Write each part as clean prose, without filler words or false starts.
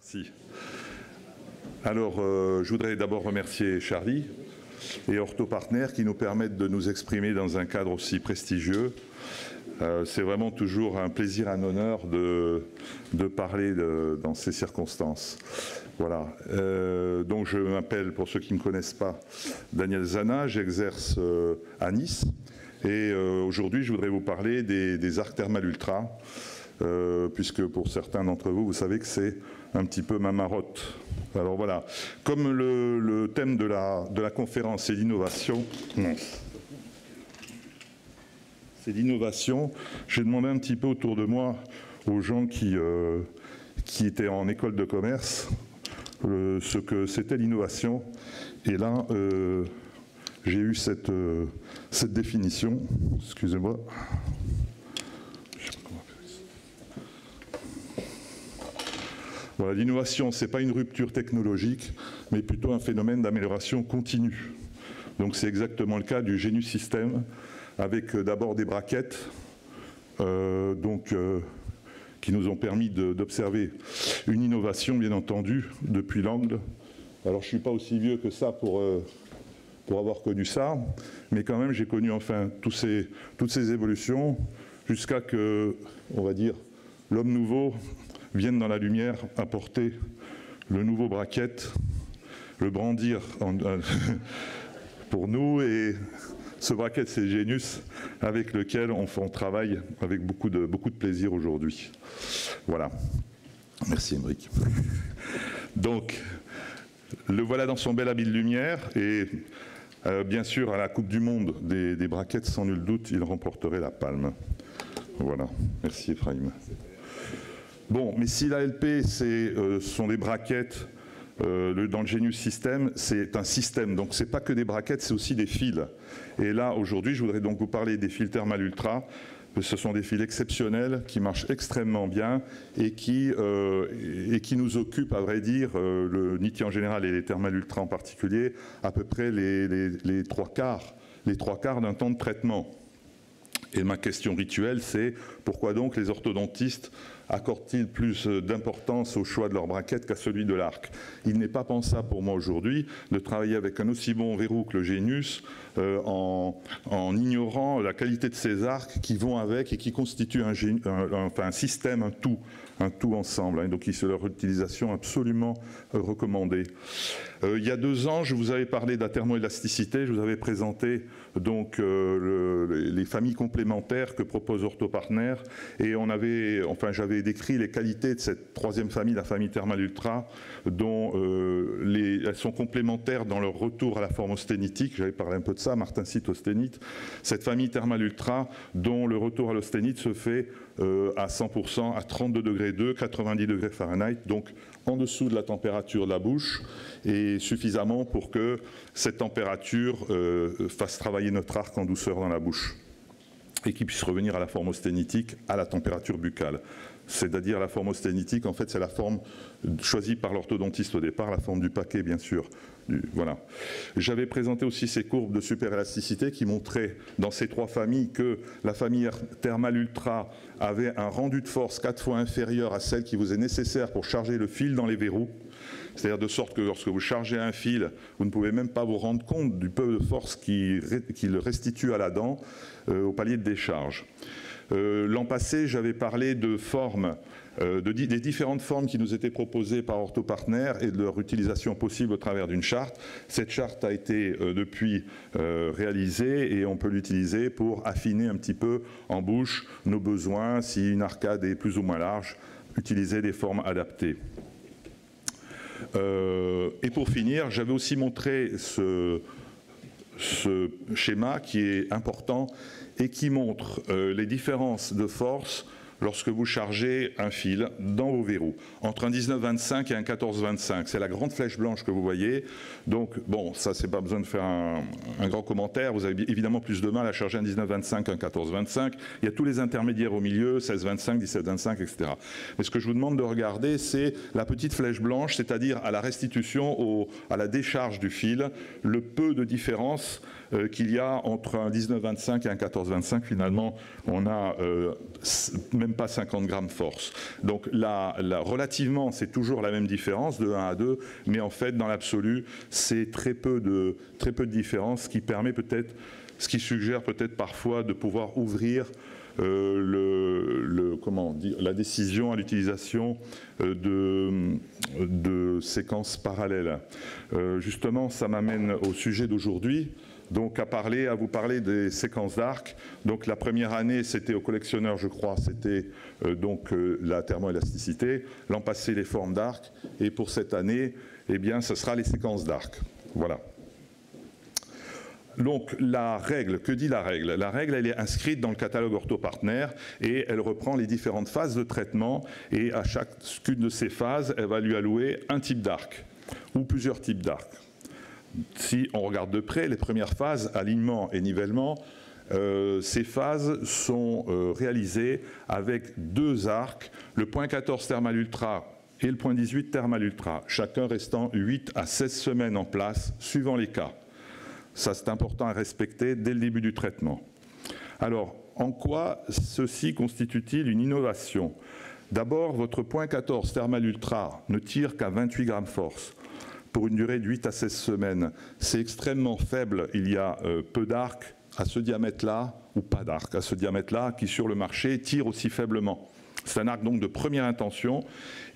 Merci. Alors, je voudrais d'abord remercier Charlie et Orthopartners qui nous permettent de nous exprimer dans un cadre aussi prestigieux. C'est vraiment toujours un plaisir, un honneur de parler dans ces circonstances. Voilà. Donc je m'appelle, pour ceux qui ne me connaissent pas, Daniel Zana, j'exerce à Nice. Et aujourd'hui, je voudrais vous parler des arcs Thermal Ultra, puisque pour certains d'entre vous, vous savez que c'est un petit peu ma marotte. Alors voilà, comme le thème de la conférence, c'est l'innovation, j'ai demandé un petit peu autour de moi aux gens qui étaient en école de commerce ce que c'était l'innovation. Et là, j'ai eu cette définition. Excusez-moi. Voilà, l'innovation, ce n'est pas une rupture technologique, mais plutôt un phénomène d'amélioration continue. Donc c'est exactement le cas du Genius System, avec d'abord des braquettes qui nous ont permis d'observer une innovation, bien entendu, depuis l'angle. Alors je ne suis pas aussi vieux que ça pour avoir connu ça, mais quand même j'ai connu enfin toutes ces évolutions jusqu'à que, on va dire, l'homme nouveau vienne dans la lumière apporter le nouveau braquette, le brandir pour nous, et ce braquette, c'est Genius, avec lequel on travaille avec beaucoup de plaisir aujourd'hui. Voilà. Merci, Émeric. Donc, le voilà dans son bel habit de lumière, et bien sûr, à la Coupe du Monde des braquettes, sans nul doute, il remporterait la palme. Voilà. Merci, Ephraim. Bon, mais si l'ALP, sont des braquettes, dans le Genius System, c'est un système. Donc, ce n'est pas que des braquettes, c'est aussi des fils. Et là, aujourd'hui, je voudrais donc vous parler des fils Thermal Ultra. Ce sont des fils exceptionnels qui marchent extrêmement bien et qui nous occupent, à vrai dire, le Niti en général et les Thermal Ultra en particulier, à peu près les trois quarts d'un temps de traitement. Et ma question rituelle, c'est pourquoi donc les orthodontistes accordent-ils plus d'importance au choix de leur braquette qu'à celui de l'arc? Il n'est pas pensable pour moi aujourd'hui de travailler avec un aussi bon verrou que le Genius en ignorant la qualité de ces arcs qui vont avec et qui constituent un système, un tout ensemble. Hein, donc leur utilisation absolument recommandée. Il y a 2 ans, je vous avais parlé de la thermoélasticité, je vous avais présenté donc les familles complémentaires que propose Orthopartners, et j'avais décrit les qualités de cette 3e famille, la famille Thermal Ultra, dont elles sont complémentaires dans leur retour à la forme austénitique. J'avais parlé un peu de ça, martensite austénite. Cette famille Thermal Ultra, dont le retour à l'austénite se fait à 100%, à 32 degrés 2, 90 degrés Fahrenheit, donc en dessous de la température de la bouche, et suffisamment pour que cette température fasse travailler notre arc en douceur dans la bouche, et qu'il puisse revenir à la forme austénitique à la température buccale. C'est-à-dire la forme austénitique, en fait, c'est la forme choisie par l'orthodontiste au départ, la forme du paquet, bien sûr. Voilà. J'avais présenté aussi ces courbes de superélasticité qui montraient dans ces 3 familles que la famille Thermal Ultra avait un rendu de force 4 fois inférieur à celle qui vous est nécessaire pour charger le fil dans les verrous. C'est-à-dire de sorte que lorsque vous chargez un fil, vous ne pouvez même pas vous rendre compte du peu de force qui le restitue à la dent au palier de décharge. L'an passé, j'avais parlé de formes, des différentes formes qui nous étaient proposées par Orthopartners et de leur utilisation possible au travers d'une charte. Cette charte a été depuis réalisée et on peut l'utiliser pour affiner un petit peu en bouche nos besoins. Si une arcade est plus ou moins large, utiliser des formes adaptées. Et pour finir, j'avais aussi montré ce schéma qui est important et qui montre les différences de force lorsque vous chargez un fil dans vos verrous, entre un 19-25 et un 14-25. C'est la grande flèche blanche que vous voyez. Donc, bon, ça, c'est pas besoin de faire un grand commentaire. Vous avez évidemment plus de mal à charger un 19-25 qu'un 14-25. Il y a tous les intermédiaires au milieu, 16-25, 17-25, etc. Mais ce que je vous demande de regarder, c'est la petite flèche blanche, c'est-à-dire à la restitution, à la décharge du fil, le peu de différence qu'il y a entre un 19-25 et un 14-25. Finalement, on a même même pas 50 grammes force. Donc là, relativement, c'est toujours la même différence de 1 à 2, mais en fait, dans l'absolu, c'est très peu de différence, ce qui permet peut-être, ce qui suggère peut-être parfois de pouvoir ouvrir la décision à l'utilisation de séquences parallèles. Justement, ça m'amène au sujet d'aujourd'hui. Donc à vous parler des séquences d'arc. Donc la première année, c'était au collectionneur, je crois, c'était la thermoélasticité. L'an passé, les formes d'arc. Et pour cette année, eh bien, ce sera les séquences d'arc. Voilà. Donc la règle, que dit la règle? La règle, elle est inscrite dans le catalogue OrthoPartner et elle reprend les différentes phases de traitement et à chacune de ces phases, elle va lui allouer un type d'arc ou plusieurs types d'arc. Si on regarde de près, les premières phases, alignement et nivellement, ces phases sont réalisées avec 2 arcs, le point 14 Thermal Ultra et le point 18 Thermal Ultra, chacun restant 8 à 16 semaines en place, suivant les cas. Ça, c'est important à respecter dès le début du traitement. Alors, en quoi ceci constitue-t-il une innovation? D'abord, votre point 14 Thermal Ultra ne tire qu'à 28 grammes force pour une durée de 8 à 16 semaines. C'est extrêmement faible. Il y a peu d'arcs à ce diamètre-là, ou pas d'arc à ce diamètre-là, qui sur le marché tire aussi faiblement. C'est un arc donc de première intention.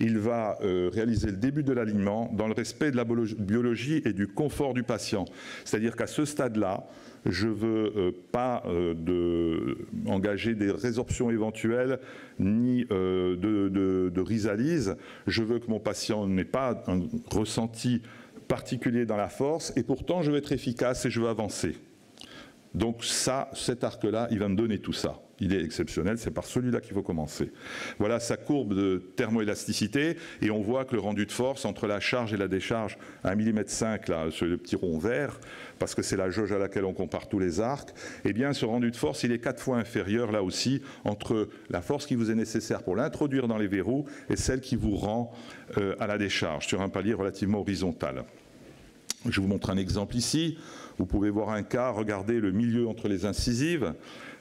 Il va réaliser le début de l'alignement dans le respect de la biologie et du confort du patient. C'est-à-dire qu'à ce stade-là, je ne veux pas engager des résorptions éventuelles ni de risalise. Je veux que mon patient n'ait pas un ressenti particulier dans la force et pourtant je veux être efficace et je veux avancer. Donc ça, cet arc-là, il va me donner tout ça. Il est exceptionnel, c'est par celui-là qu'il faut commencer. Voilà sa courbe de thermoélasticité et on voit que le rendu de force entre la charge et la décharge, 1,5 mm là, sur le petit rond vert, parce que c'est la jauge à laquelle on compare tous les arcs, eh bien ce rendu de force, il est 4 fois inférieur là aussi entre la force qui vous est nécessaire pour l'introduire dans les verrous et celle qui vous rend à la décharge sur un palier relativement horizontal. Je vous montre un exemple ici. Vous pouvez voir un cas, regardez le milieu entre les incisives,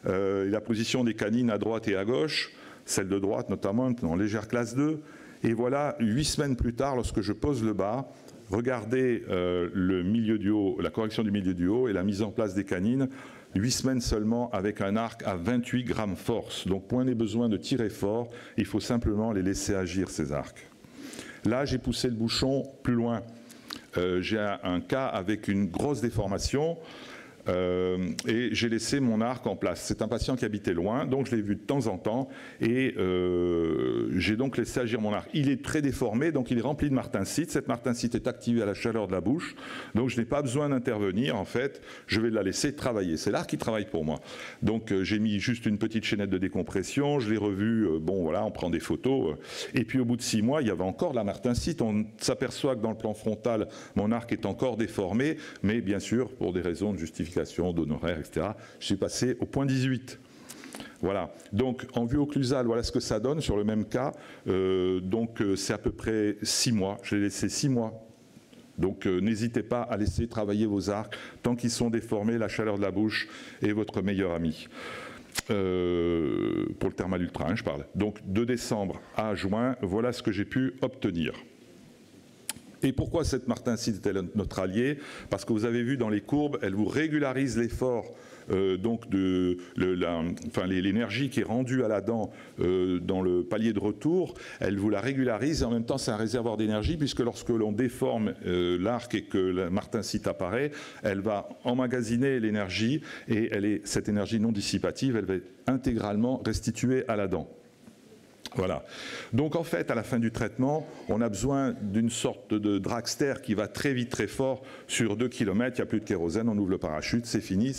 la position des canines à droite et à gauche, celle de droite notamment en légère classe 2. Et voilà, 8 semaines plus tard, lorsque je pose le bas, regardez le milieu du haut, la correction du milieu du haut et la mise en place des canines, 8 semaines seulement avec un arc à 28 grammes force. Donc point n'est besoin de tirer fort, il faut simplement les laisser agir ces arcs. Là, j'ai poussé le bouchon plus loin. J'ai un cas avec une grosse déformation et j'ai laissé mon arc en place. C'est un patient qui habitait loin, donc je l'ai vu de temps en temps et j'ai donc laissé agir mon arc. Il est très déformé, donc il est rempli de martensite. Cette martensite est activée à la chaleur de la bouche, donc je n'ai pas besoin d'intervenir en fait, je vais la laisser travailler. C'est l'arc qui travaille pour moi. Donc j'ai mis juste une petite chaînette de décompression, je l'ai revu, bon voilà, on prend des photos. Et puis au bout de 6 mois, il y avait encore de la martensite. On s'aperçoit que dans le plan frontal, mon arc est encore déformé, mais bien sûr, pour des raisons de justification, d'honoraires, etc., je suis passé au point 18. Voilà, donc en vue occlusale, voilà ce que ça donne sur le même cas. C'est à peu près 6 mois, je l'ai laissé 6 mois. Donc n'hésitez pas à laisser travailler vos arcs tant qu'ils sont déformés, la chaleur de la bouche est votre meilleur ami. Pour le Thermal Ultra, hein, je parle. Donc de décembre à juin, voilà ce que j'ai pu obtenir. Et pourquoi cette martensite est notre allié? Parce que vous avez vu dans les courbes, elle vous régularise l'effort, l'énergie qui est rendue à la dent dans le palier de retour, elle vous la régularise et en même temps c'est un réservoir d'énergie puisque lorsque l'on déforme l'arc et que la martensite apparaît, elle va emmagasiner l'énergie et cette énergie non dissipative, elle va être intégralement restituée à la dent. Voilà. Donc en fait, à la fin du traitement, on a besoin d'une sorte de dragster qui va très vite, très fort. Sur 2 km, il n'y a plus de kérosène, on ouvre le parachute, c'est fini.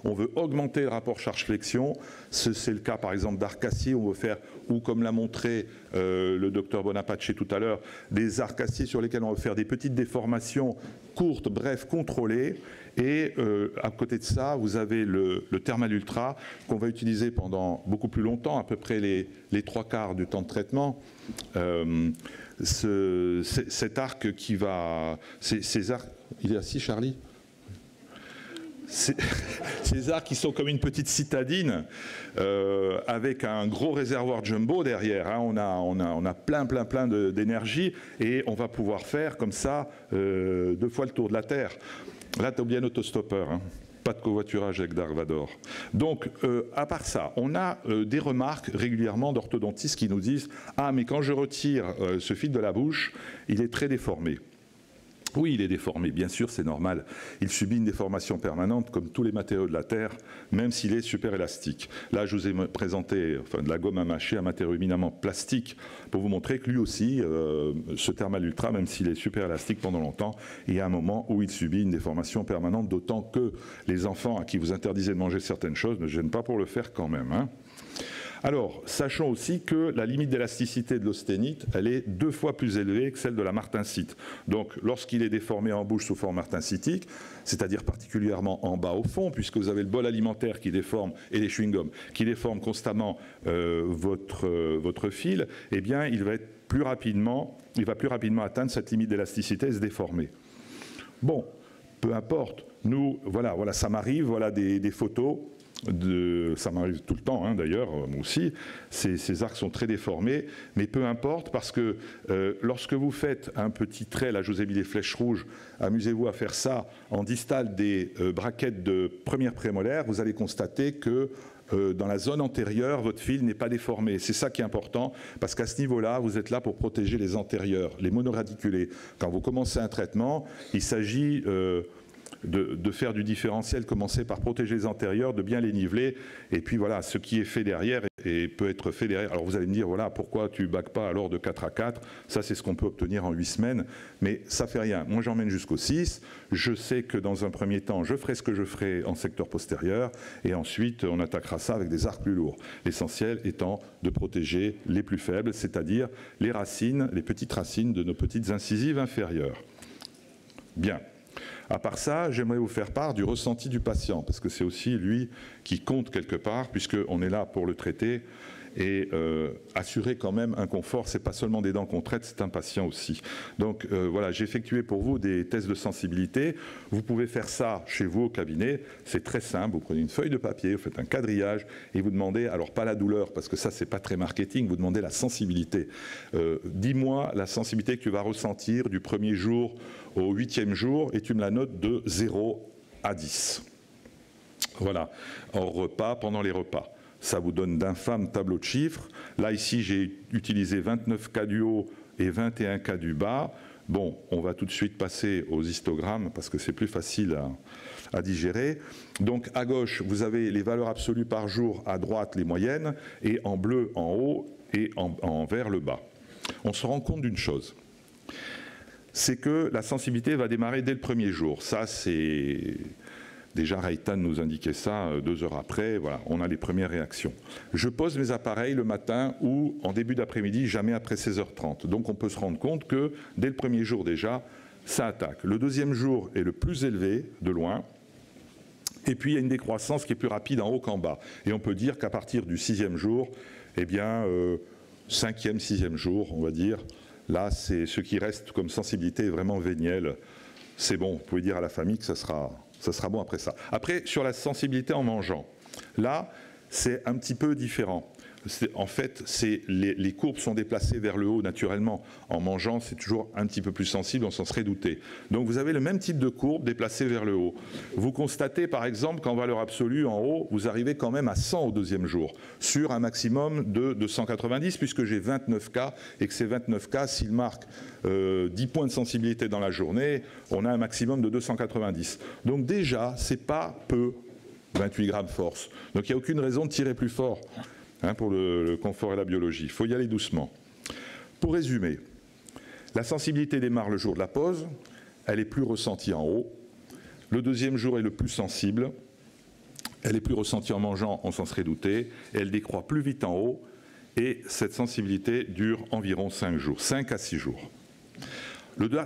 On veut augmenter le rapport charge-flexion. C'est le cas par exemple d'arc-acier, on veut faire, ou comme l'a montré le docteur Bonapace tout à l'heure, des arcs-acier sur lesquels on veut faire des petites déformations courtes, bref, contrôlées. Et à côté de ça, vous avez le Thermal Ultra qu'on va utiliser pendant beaucoup plus longtemps, à peu près les 3/4 du temps de traitement. Cet arc qui va... Ces arcs, il est assis, Charlie ? ces arcs qui sont comme une petite citadine avec un gros réservoir jumbo derrière. Hein. On a plein d'énergie et on va pouvoir faire comme ça 2 fois le tour de la Terre. Là, tu as oublié un autostoppeur. Hein. Pas de covoiturage avec Dark Vador. Donc, à part ça, on a des remarques régulièrement d'orthodontistes qui nous disent « Ah, mais quand je retire ce fil de la bouche, il est très déformé. » Oui, il est déformé, bien sûr, c'est normal. Il subit une déformation permanente, comme tous les matériaux de la Terre, même s'il est super élastique. Là, je vous ai présenté de la gomme à mâcher, un matériau éminemment plastique, pour vous montrer que lui aussi, ce Thermal Ultra, même s'il est super élastique pendant longtemps, il y a un moment où il subit une déformation permanente, d'autant que les enfants à qui vous interdisez de manger certaines choses ne gênent pas pour le faire quand même. Hein. Alors, sachons aussi que la limite d'élasticité de l'osténite, elle est 2 fois plus élevée que celle de la martensite. Donc, lorsqu'il est déformé en bouche sous forme martensitique, c'est-à-dire particulièrement en bas au fond, puisque vous avez le bol alimentaire qui déforme, et les chewing-gums, qui déforment constamment votre fil, eh bien, il va plus rapidement atteindre cette limite d'élasticité et se déformer. Bon, peu importe. Nous, voilà, ça m'arrive, voilà des photos. Ça m'arrive tout le temps, hein, d'ailleurs, moi aussi, ces arcs sont très déformés, mais peu importe, parce que lorsque vous faites un petit trait, là je vous ai mis des flèches rouges, amusez-vous à faire ça en distal des braquettes de première prémolaire, vous allez constater que dans la zone antérieure, votre fil n'est pas déformé. C'est ça qui est important, parce qu'à ce niveau-là, vous êtes là pour protéger les antérieurs, les monoradiculés. Quand vous commencez un traitement, il s'agit de faire du différentiel, commencer par protéger les antérieurs, de bien les niveler, et puis voilà, ce qui est fait derrière et peut être fait derrière. Alors vous allez me dire, voilà, pourquoi tu bacs pas alors de 4 à 4? Ça, c'est ce qu'on peut obtenir en 8 semaines, mais ça fait rien. Moi, j'emmène jusqu'au 6. Je sais que dans un premier temps, je ferai ce que je ferai en secteur postérieur, et ensuite, on attaquera ça avec des arcs plus lourds. L'essentiel étant de protéger les plus faibles, c'est-à-dire les racines, les petites racines de nos petites incisives inférieures. Bien. À part ça, j'aimerais vous faire part du ressenti du patient, parce que c'est aussi lui qui compte quelque part, puisqu'on est là pour le traiter, et assurer quand même un confort. Ce n'est pas seulement des dents qu'on traite, c'est un patient aussi. Donc voilà, j'ai effectué pour vous des tests de sensibilité. Vous pouvez faire ça chez vous au cabinet, c'est très simple. Vous prenez une feuille de papier, vous faites un quadrillage, et vous demandez, alors pas la douleur, parce que ça c'est pas très marketing, vous demandez la sensibilité. Dis-moi la sensibilité que tu vas ressentir du 1er jour au 8e jour, et tu me la notes de 0 à 10. Voilà, hors repas, pendant les repas. Ça vous donne d'infâmes tableaux de chiffres. Là, ici, j'ai utilisé 29 cas du haut et 21 cas du bas. Bon, on va tout de suite passer aux histogrammes, parce que c'est plus facile à digérer. Donc, à gauche, vous avez les valeurs absolues par jour, à droite, les moyennes, et en bleu, en haut, et en vert, le bas. On se rend compte d'une chose. C'est que la sensibilité va démarrer dès le 1er jour. Ça, c'est... Déjà, Reitan nous indiquait ça 2 heures après. Voilà, on a les premières réactions. Je pose mes appareils le matin ou en début d'après-midi, jamais après 16h30. Donc, on peut se rendre compte que dès le 1er jour déjà, ça attaque. Le 2e jour est le plus élevé, de loin. Et puis, il y a une décroissance qui est plus rapide en haut qu'en bas. Et on peut dire qu'à partir du 6e jour, eh bien, 5e, 6e jour, on va dire, là, c'est ce qui reste comme sensibilité vraiment vénielle. C'est bon, vous pouvez dire à la famille que ça sera bon après ça. Après, sur la sensibilité en mangeant, là, c'est un petit peu différent. En fait, les courbes sont déplacées vers le haut naturellement. En mangeant, c'est toujours un petit peu plus sensible, on s'en serait douté. Donc vous avez le même type de courbe déplacée vers le haut. Vous constatez par exemple qu'en valeur absolue, en haut, vous arrivez quand même à 100 au 2e jour, sur un maximum de 290, puisque j'ai 29 cas, et que ces 29 cas, s'ils marquent 10 points de sensibilité dans la journée, on a un maximum de 290. Donc déjà, c'est pas peu, 28 grammes force. Donc il n'y a aucune raison de tirer plus fort. Pour le confort et la biologie. Il faut y aller doucement. Pour résumer, la sensibilité démarre le jour de la pause, elle est plus ressentie en haut. Le 2e jour est le plus sensible, elle est plus ressentie en mangeant, on s'en serait douté, et elle décroît plus vite en haut, et cette sensibilité dure environ 5 jours, 5 à 6 jours.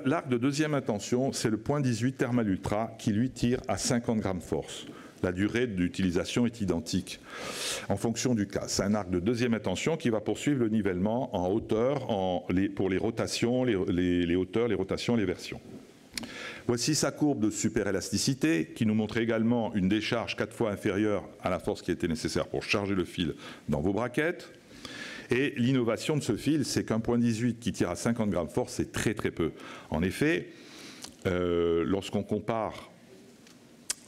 L'arc de 2e intention, c'est le point 18 Thermal Ultra qui lui tire à 50 grammes force. La durée d'utilisation est identique en fonction du cas. C'est un arc de 2e intention qui va poursuivre le nivellement en hauteur pour les rotations, les hauteurs, les rotations, les versions. Voici sa courbe de superélasticité qui nous montre également une décharge 4 fois inférieure à la force qui était nécessaire pour charger le fil dans vos braquettes. Et l'innovation de ce fil, c'est qu'un point 18 qui tire à 50 grammes force, c'est très très peu. En effet, lorsqu'on compare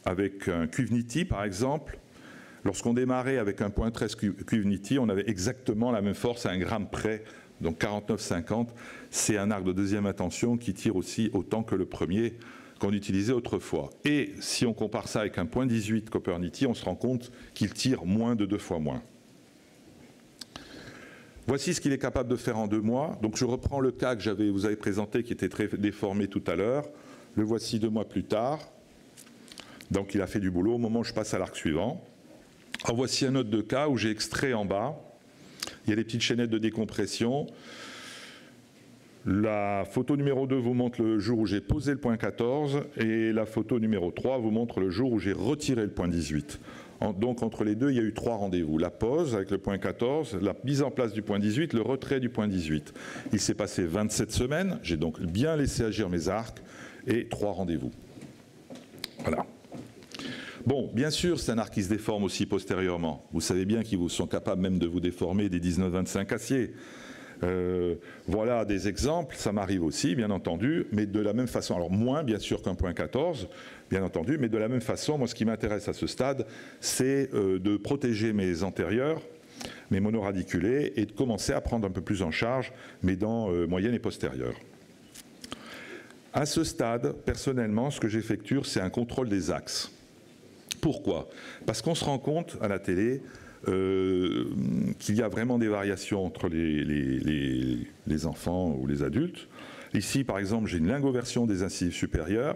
avec un cuve-Nitti par exemple, lorsqu'on démarrait avec un point 13 cuve-Nitti, on avait exactement la même force à 1 gramme près, donc 49,50. C'est un arc de deuxième intention qui tire aussi autant que le premier qu'on utilisait autrefois. Et si on compare ça avec un point 18 Copper-Nitti, on se rend compte qu'il tire moins de 2 fois moins. Voici ce qu'il est capable de faire en 2 mois. Donc je reprends le cas que vous avez présenté qui était très déformé tout à l'heure. Le voici 2 mois plus tard. Donc il a fait du boulot au moment où je passe à l'arc suivant. En voici un autre cas où j'ai extrait en bas. Il y a des petites chaînettes de décompression. La photo numéro 2 vous montre le jour où j'ai posé le point 14 et la photo numéro 3 vous montre le jour où j'ai retiré le point 18. Donc entre les deux, il y a eu 3 rendez-vous. La pause avec le point 14, la mise en place du point 18, le retrait du point 18. Il s'est passé 27 semaines, j'ai donc bien laissé agir mes arcs et 3 rendez-vous. Voilà. Bon, bien sûr, c'est un arc qui se déforme aussi postérieurement. Vous savez bien qu'ils sont capables même de vous déformer des 19-25 aciers. Voilà des exemples, ça m'arrive aussi, bien entendu, mais de la même façon. Alors moins, bien sûr, qu'un point 14, bien entendu, mais de la même façon, moi, ce qui m'intéresse à ce stade, c'est de protéger mes antérieurs, mes monoradiculés, et de commencer à prendre un peu plus en charge mes dents moyennes et postérieures. À ce stade, personnellement, ce que j'effectue, c'est un contrôle des axes. Pourquoi? Parce qu'on se rend compte à la télé qu'il y a vraiment des variations entre les enfants ou les adultes. Ici, par exemple, j'ai une lingoversion des incisives supérieures.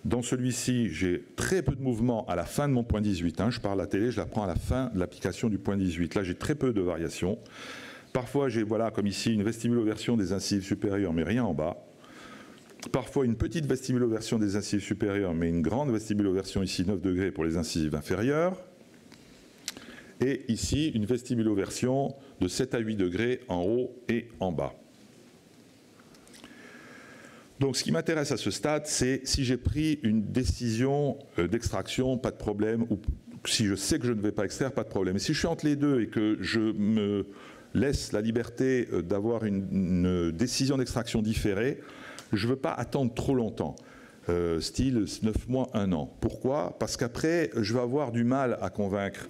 Dans celui-ci, j'ai très peu de mouvement à la fin de mon point 18. Hein. Je parle à la télé, je la prends à la fin de l'application du point 18. Là, j'ai très peu de variations. Parfois, j'ai, voilà, comme ici, une vestibuloversion des incisives supérieures, mais rien en bas. Parfois, une petite vestibuloversion des incisives supérieures, mais une grande vestibuloversion ici, 9 degrés pour les incisives inférieures. Et ici, une vestibuloversion de 7 à 8 degrés en haut et en bas. Donc ce qui m'intéresse à ce stade, c'est si j'ai pris une décision d'extraction, pas de problème, ou si je sais que je ne vais pas extraire, pas de problème. Et si je suis entre les deux et que je me laisse la liberté d'avoir une décision d'extraction différée, je ne veux pas attendre trop longtemps. Style 9 mois, 1 an. Pourquoi? Parce qu'après, je vais avoir du mal à convaincre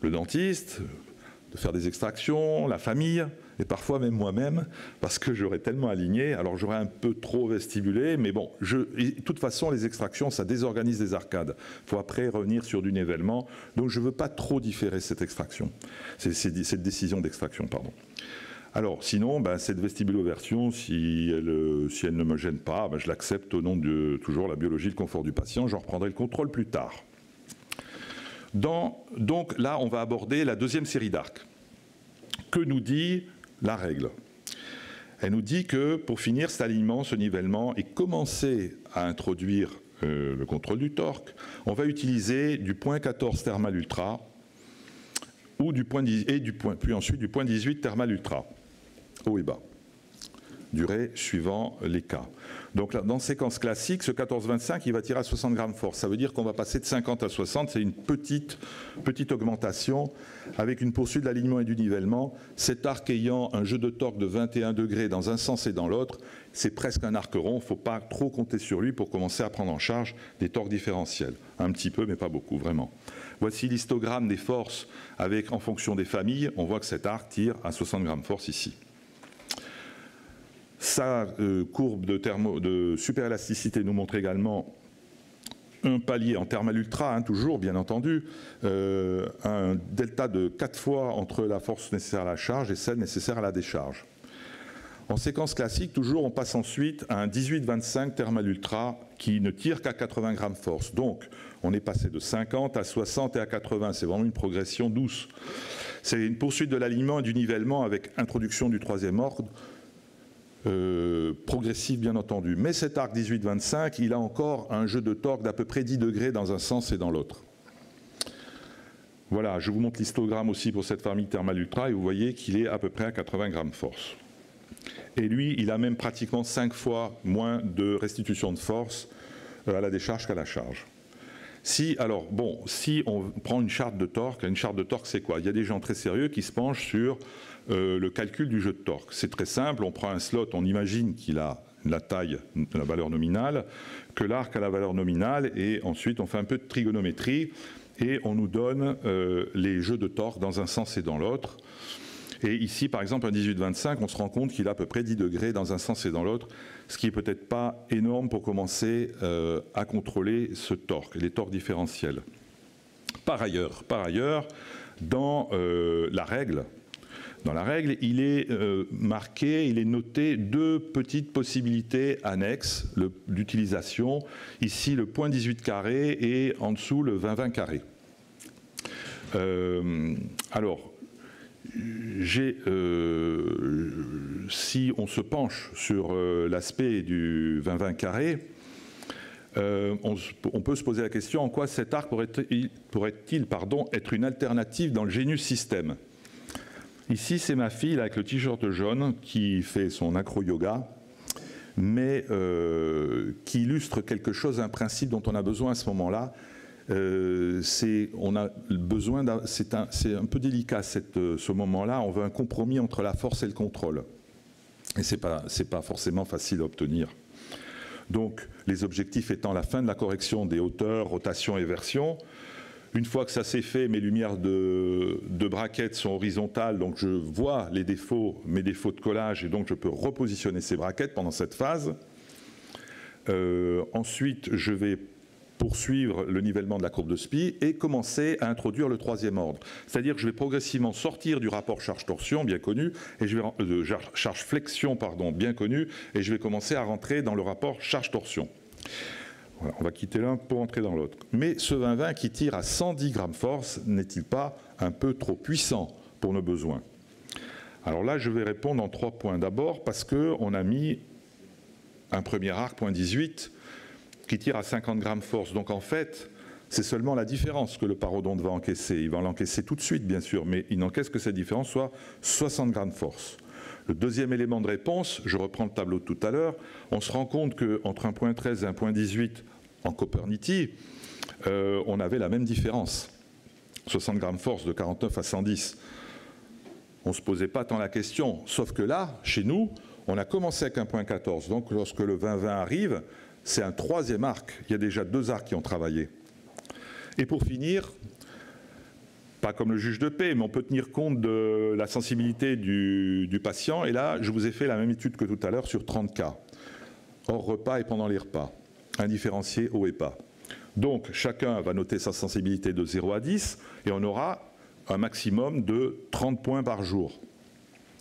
le dentiste de faire des extractions, la famille, et parfois même moi-même, parce que j'aurais tellement aligné, alors j'aurais un peu trop vestibulé, mais bon, de toute façon, les extractions, ça désorganise les arcades. Il faut après revenir sur du nivellement, donc je ne veux pas trop différer cette extraction, cette décision d'extraction, pardon. Alors, sinon, ben, cette vestibuloversion, si elle ne me gêne pas, ben, je l'accepte au nom de toujours la biologie, le confort du patient. J'en reprendrai le contrôle plus tard. Donc là, on va aborder la deuxième série d'arcs. Que nous dit la règle? Elle nous dit que, pour finir cet alignement, ce nivellement, et commencer à introduire le contrôle du torque, on va utiliser du point 14 thermal ultra ou puis ensuite du point 18 thermal ultra, haut et bas, durée suivant les cas. Donc là, dans séquence classique, ce 14-25, il va tirer à 60 grammes force. Ça veut dire qu'on va passer de 50 à 60, c'est une petite augmentation avec une poursuite de l'alignement et du nivellement. Cet arc ayant un jeu de torque de 21 degrés dans un sens et dans l'autre, c'est presque un arc rond, il ne faut pas trop compter sur lui pour commencer à prendre en charge des torques différentiels. Un petit peu, mais pas beaucoup, vraiment. Voici l'histogramme des forces avec, en fonction des familles, on voit que cet arc tire à 60 grammes force ici. Sa courbe de superélasticité nous montre également un palier en thermal ultra, hein, toujours bien entendu, un delta de 4 fois entre la force nécessaire à la charge et celle nécessaire à la décharge. En séquence classique, toujours, on passe ensuite à un 18-25 thermal ultra qui ne tire qu'à 80 grammes force. Donc, on est passé de 50 à 60 et à 80. C'est vraiment une progression douce. C'est une poursuite de l'alignement et du nivellement avec introduction du troisième ordre, progressif bien entendu. Mais cet arc 18-25, il a encore un jeu de torque d'à peu près 10 degrés dans un sens et dans l'autre. Voilà, je vous montre l'histogramme aussi pour cette famille thermal ultra et vous voyez qu'il est à peu près à 80 grammes force. Et lui, il a même pratiquement 5 fois moins de restitution de force à la décharge qu'à la charge. Si on prend une charte de torque c'est quoi? Il y a des gens très sérieux qui se penchent sur le calcul du jeu de torque. C'est très simple, on prend un slot, on imagine qu'il a la taille, la valeur nominale, que l'arc a la valeur nominale, et ensuite on fait un peu de trigonométrie, et on nous donne les jeux de torque dans un sens et dans l'autre. Et ici, par exemple, un 18-25, on se rend compte qu'il a à peu près 10 degrés dans un sens et dans l'autre, ce qui n'est peut-être pas énorme pour commencer à contrôler ce torque, les torques différentiels. Par ailleurs, dans la règle, il est marqué, il est noté 2 petites possibilités annexes d'utilisation. Ici, le point 18 carré et en dessous, le 20-20 carré. Si on se penche sur l'aspect du 20-20 carré, on peut se poser la question en quoi cet arc pourrait-il être une alternative dans le Genius System. Ici, c'est ma fille là, avec le t-shirt jaune qui fait son acro-yoga, mais qui illustre quelque chose, un principe dont on a besoin à ce moment-là. C'est un peu délicat ce moment-là, on veut un compromis entre la force et le contrôle. Et c'est pas forcément facile à obtenir. Donc les objectifs étant la fin de la correction des hauteurs, rotation et version. Une fois que ça s'est fait, mes lumières de braquettes sont horizontales, donc je vois mes défauts de collage, et donc je peux repositionner ces braquettes pendant cette phase. Ensuite, je vais poursuivre le nivellement de la courbe de SPI et commencer à introduire le 3e ordre. C'est-à-dire que je vais progressivement sortir du rapport charge-torsion bien connu, et je vais charge-flexion pardon, bien connu, et je vais commencer à rentrer dans le rapport charge-torsion. Voilà, on va quitter l'un pour entrer dans l'autre. Mais ce 20-20 qui tire à 110 grammes force, n'est-il pas un peu trop puissant pour nos besoins? Alors là, je vais répondre en 3 points. D'abord, parce qu'on a mis un premier arc, point 18, qui tire à 50 grammes force. Donc en fait, c'est seulement la différence que le parodonte va encaisser. Il va l'encaisser tout de suite, bien sûr, mais il n'encaisse que cette différence, soit 60 grammes force. Le deuxième élément de réponse, je reprends le tableau de tout à l'heure, on se rend compte qu'entre un point 13 et un point 18 en Copernity, on avait la même différence. 60 grammes force de 49 à 110. On ne se posait pas tant la question, sauf que là, chez nous, on a commencé avec un point 14. Donc lorsque le 20-20 arrive, c'est un 3e arc. Il y a déjà 2 arcs qui ont travaillé. Et pour finir, pas comme le juge de paix, mais on peut tenir compte de la sensibilité du patient. Et là, je vous ai fait la même étude que tout à l'heure sur 30 cas, hors repas et pendant les repas, indifférenciés haut et bas. Donc, chacun va noter sa sensibilité de 0 à 10, et on aura un maximum de 30 points par jour.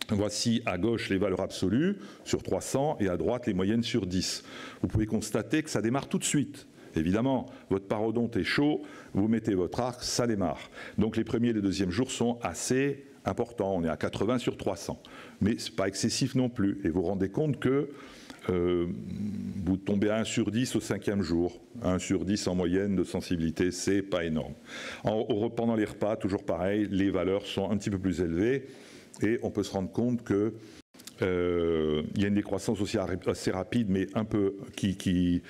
Voici à gauche les valeurs absolues sur 300 et à droite les moyennes sur 10. Vous pouvez constater que ça démarre tout de suite. Évidemment, votre parodonte est chaud, vous mettez votre arc, ça démarre. Donc les premiers et les deuxièmes jours sont assez importants. On est à 80 sur 300. Mais ce n'est pas excessif non plus. Et vous vous rendez compte que vous tombez à 1 sur 10 au 5e jour. 1 sur 10 en moyenne de sensibilité, c'est pas énorme. Pendant les repas, toujours pareil, les valeurs sont un petit peu plus élevées. Et on peut se rendre compte qu'il y a une décroissance aussi assez rapide, mais un peu qui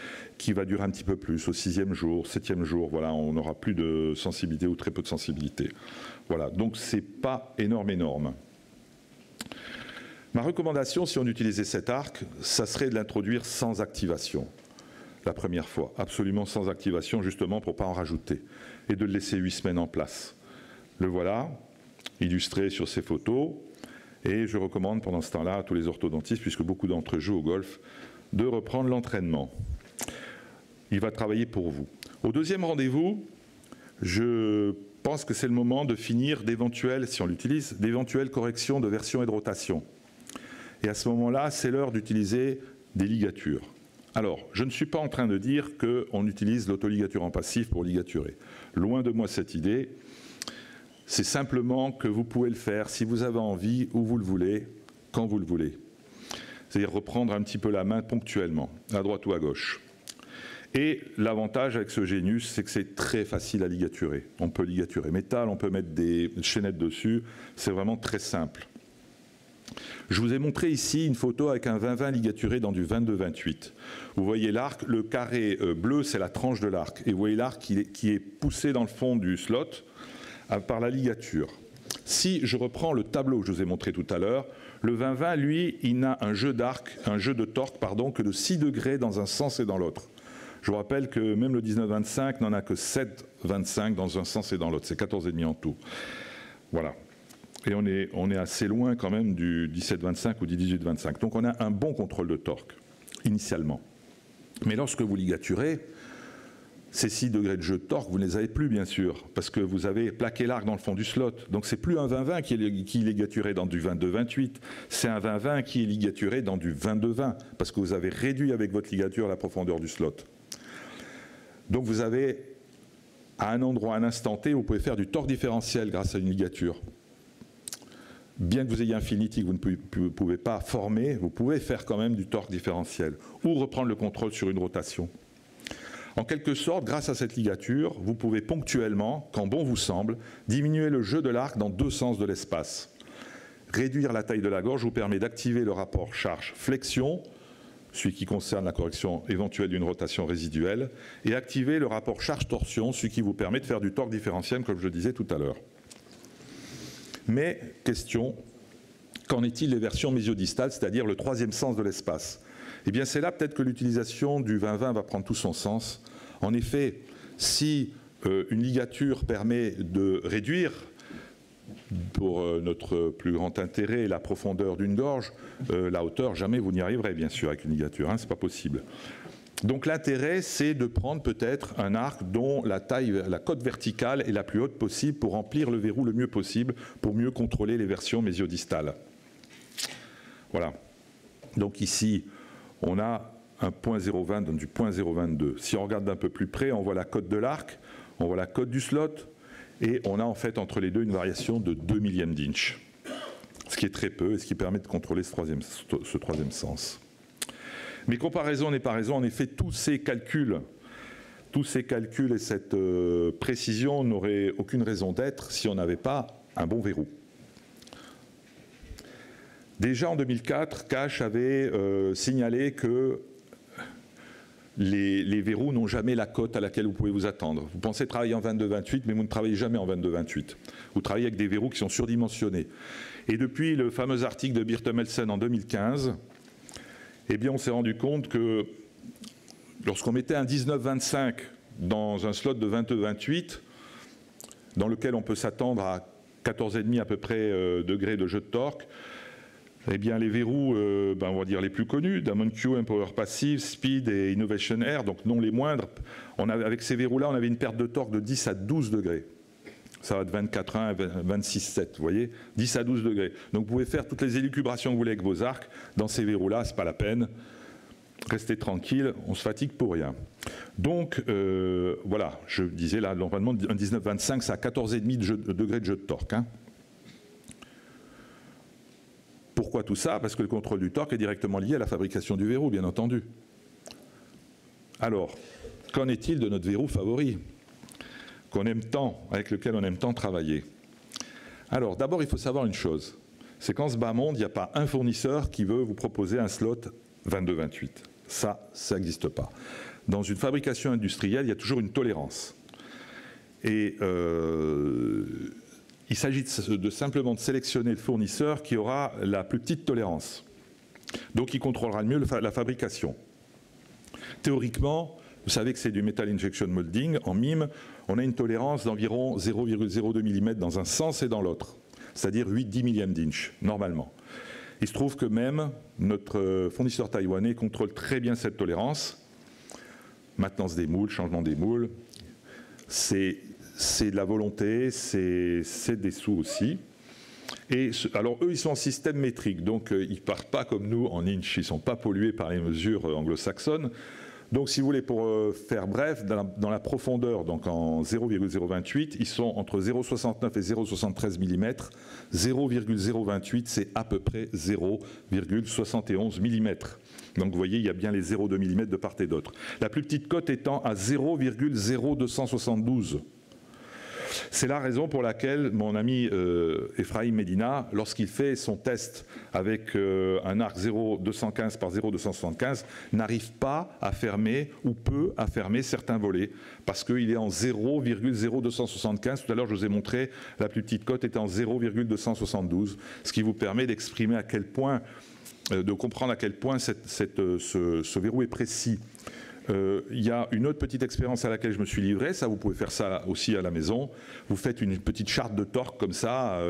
va durer un petit peu plus, au 6e jour, 7e jour, voilà, on n'aura plus de sensibilité ou très peu de sensibilité. Voilà, donc c'est pas énorme. Ma recommandation, si on utilisait cet arc, ça serait de l'introduire sans activation, la première fois, absolument sans activation, justement pour ne pas en rajouter, et de le laisser 8 semaines en place. Le voilà, illustré sur ces photos, et je recommande pendant ce temps-là à tous les orthodontistes, puisque beaucoup d'entre eux jouent au golf, de reprendre l'entraînement. Il va travailler pour vous. Au 2e rendez-vous, je pense que c'est le moment de finir d'éventuelles, si on l'utilise, d'éventuelles corrections de version et de rotation. Et à ce moment-là, c'est l'heure d'utiliser des ligatures. Alors, je ne suis pas en train de dire qu'on utilise l'autoligature en passif pour ligaturer. Loin de moi cette idée. C'est simplement que vous pouvez le faire si vous avez envie, où vous le voulez, quand vous le voulez. C'est-à-dire reprendre un petit peu la main ponctuellement, à droite ou à gauche. Et l'avantage avec ce Genius, c'est que c'est très facile à ligaturer. On peut ligaturer métal, on peut mettre des chaînettes dessus, c'est vraiment très simple. Je vous ai montré ici une photo avec un 20-20 ligaturé dans du 22-28. Vous voyez l'arc, le carré bleu, c'est la tranche de l'arc. Et vous voyez l'arc qui est poussé dans le fond du slot par la ligature. Si je reprends le tableau que je vous ai montré tout à l'heure, le 20-20, lui, il n'a un jeu de torque, que de 6 degrés dans un sens et dans l'autre. Je vous rappelle que même le 19-25 n'en a que 7,25 dans un sens et dans l'autre. C'est 14,5 en tout. Voilà. Et on est assez loin quand même du 17-25 ou du 18-25. Donc on a un bon contrôle de torque, initialement. Mais lorsque vous ligaturez, ces 6 degrés de jeu de torque, vous ne les avez plus, bien sûr, parce que vous avez plaqué l'arc dans le fond du slot. Donc c'est plus un 20-20 qui est ligaturé dans du 22-28, c'est un 20-20 qui est ligaturé dans du 22-20, parce que vous avez réduit avec votre ligature la profondeur du slot. Donc vous avez, à un endroit, à un instant T, vous pouvez faire du torque différentiel grâce à une ligature. Bien que vous ayez Infinity que vous ne pouvez pas former, vous pouvez faire quand même du torque différentiel, ou reprendre le contrôle sur une rotation. En quelque sorte, grâce à cette ligature, vous pouvez ponctuellement, quand bon vous semble, diminuer le jeu de l'arc dans 2 sens de l'espace. Réduire la taille de la gorge vous permet d'activer le rapport charge-flexion, celui qui concerne la correction éventuelle d'une rotation résiduelle, et activer le rapport charge-torsion, celui qui vous permet de faire du torque différentiel, comme je le disais tout à l'heure. Mais, question, qu'en est-il des versions mésio-distales, c'est-à-dire le 3e sens de l'espace? Eh bien, c'est là peut-être que l'utilisation du 20-20 va prendre tout son sens. En effet, si une ligature permet de réduire, pour notre plus grand intérêt, la profondeur d'une gorge, la hauteur, jamais vous n'y arriverez, bien sûr, avec une ligature, hein, c'est pas possible. Donc l'intérêt, c'est de prendre peut-être un arc dont la taille, la cote verticale est la plus haute possible pour remplir le verrou le mieux possible, pour mieux contrôler les versions mésio-distales. Voilà. Donc ici, on a un 0.020 dans du 0.022. Si on regarde d'un peu plus près, on voit la cote de l'arc, on voit la cote du slot, et on a en fait entre les deux une variation de 2 millièmes d'inch. Ce qui est très peu et ce qui permet de contrôler ce troisième sens. Mais comparaison n'est pas raison, en effet, tous ces calculs et cette précision n'auraient aucune raison d'être si on n'avait pas un bon verrou. Déjà en 2004, Cash avait signalé que les verrous n'ont jamais la cote à laquelle vous pouvez vous attendre. Vous pensez travailler en 22-28, mais vous ne travaillez jamais en 22-28. Vous travaillez avec des verrous qui sont surdimensionnés. Et depuis le fameux article de Birtemelsen en 2015, eh bien on s'est rendu compte que lorsqu'on mettait un 19-25 dans un slot de 22-28, dans lequel on peut s'attendre à 14,5 à peu près degrés de jeu de torque, eh bien les verrous, on va dire les plus connus, Diamond Q, Empower Passive, Speed et Innovation Air, donc non les moindres, avec ces verrous-là, on avait une perte de torque de 10 à 12 degrés. Ça va de 24,1 à 26,7, vous voyez, 10 à 12 degrés. Donc vous pouvez faire toutes les élucubrations que vous voulez avec vos arcs. Dans ces verrous-là, ce n'est pas la peine. Restez tranquille, on se fatigue pour rien. Donc, voilà, je disais là, normalement, un 19-25, c'est à 14,5 degrés de jeu de torque. Hein. Pourquoi tout ça? Parce que le contrôle du torque est directement lié à la fabrication du verrou, bien entendu. Alors, qu'en est-il de notre verrou favori qu'on aime tant, avec lequel on aime tant travailler? Alors, d'abord, il faut savoir une chose, c'est qu'en ce bas monde, il n'y a pas un fournisseur qui veut vous proposer un slot 22-28. Ça n'existe pas. Dans une fabrication industrielle, il y a toujours une tolérance. Et il s'agit simplement de sélectionner le fournisseur qui aura la plus petite tolérance. Donc, il contrôlera le mieux la fabrication. Théoriquement, vous savez que c'est du Metal Injection Molding. En MIM, on a une tolérance d'environ 0,02 mm dans un sens et dans l'autre, c'est-à-dire 8-10 millièmes d'inch, normalement. Il se trouve que même notre fournisseur taïwanais contrôle très bien cette tolérance. Maintenance des moules, changement des moules, c'est de la volonté, c'est des sous aussi. Et alors eux, ils sont en système métrique, donc ils ne partent pas comme nous en inch, ils ne sont pas pollués par les mesures anglo-saxonnes. Donc si vous voulez, pour faire bref, dans la profondeur, donc en 0,028, ils sont entre 0,69 et 0,73 mm. 0,028, c'est à peu près 0,71 mm. Donc vous voyez, il y a bien les 0,2 mm de part et d'autre. La plus petite cote étant à 0,0272. C'est la raison pour laquelle mon ami Ephraim Medina, lorsqu'il fait son test avec un arc 0,215 par 0,275, n'arrive pas à fermer ou peu à fermer certains volets parce qu'il est en 0,0275. Tout à l'heure, je vous ai montré, la plus petite cote était en 0,272, ce qui vous permet d'exprimer à quel point, de comprendre à quel point ce verrou est précis. Il y a une autre petite expérience à laquelle je me suis livré, ça vous pouvez faire ça aussi à la maison. Vous faites une petite charte de torque comme ça,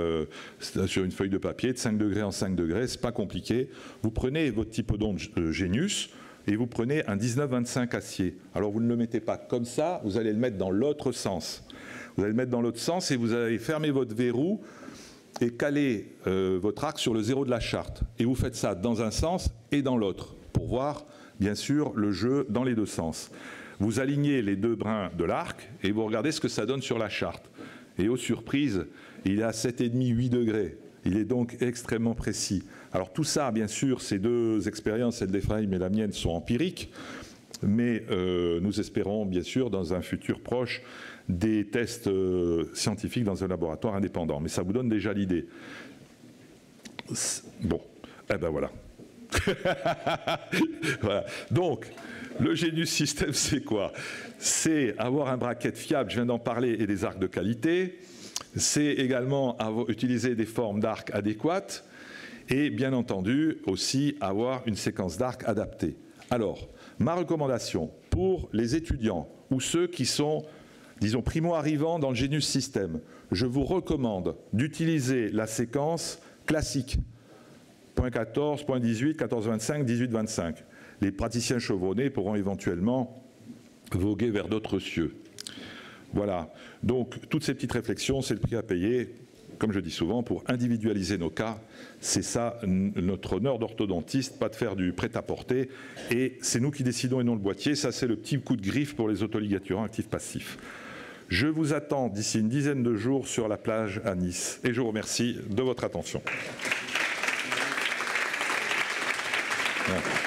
sur une feuille de papier, de 5 degrés en 5 degrés, c'est pas compliqué. Vous prenez votre typodonte Genius et vous prenez un 19-25 acier. Alors vous ne le mettez pas comme ça, vous allez le mettre dans l'autre sens. Vous allez le mettre dans l'autre sens et vous allez fermer votre verrou et caler votre arc sur le zéro de la charte. Et vous faites ça dans un sens et dans l'autre pour voir bien sûr le jeu dans les deux sens. Vous alignez les deux brins de l'arc et vous regardez ce que ça donne sur la charte. Et aux surprises, il est à 7,5-8 degrés. Il est donc extrêmement précis. Alors tout ça, bien sûr, ces deux expériences, celle d'Ephraim et la mienne, sont empiriques, mais nous espérons bien sûr dans un futur proche des tests scientifiques dans un laboratoire indépendant. Mais ça vous donne déjà l'idée. Bon, eh ben voilà. Voilà. Donc, le Genius System, c'est quoi? C'est avoir un bracket fiable, je viens d'en parler, et des arcs de qualité. C'est également utiliser des formes d'arcs adéquates et, bien entendu, aussi avoir une séquence d'arcs adaptée. Alors, ma recommandation pour les étudiants ou ceux qui sont, disons, primo-arrivants dans le Genius System, je vous recommande d'utiliser la séquence classique. Point 14, point 18, 14, 25, 18, 25. Les praticiens chevronnés pourront éventuellement voguer vers d'autres cieux. Voilà. Donc, toutes ces petites réflexions, c'est le prix à payer, comme je dis souvent, pour individualiser nos cas. C'est ça, notre honneur d'orthodontiste, pas de faire du prêt-à-porter. Et c'est nous qui décidons et non le boîtier. Ça, c'est le petit coup de griffe pour les autoligaturants actifs passifs. Je vous attends d'ici une dizaine de jours sur la plage à Nice. Et je vous remercie de votre attention. Ouais.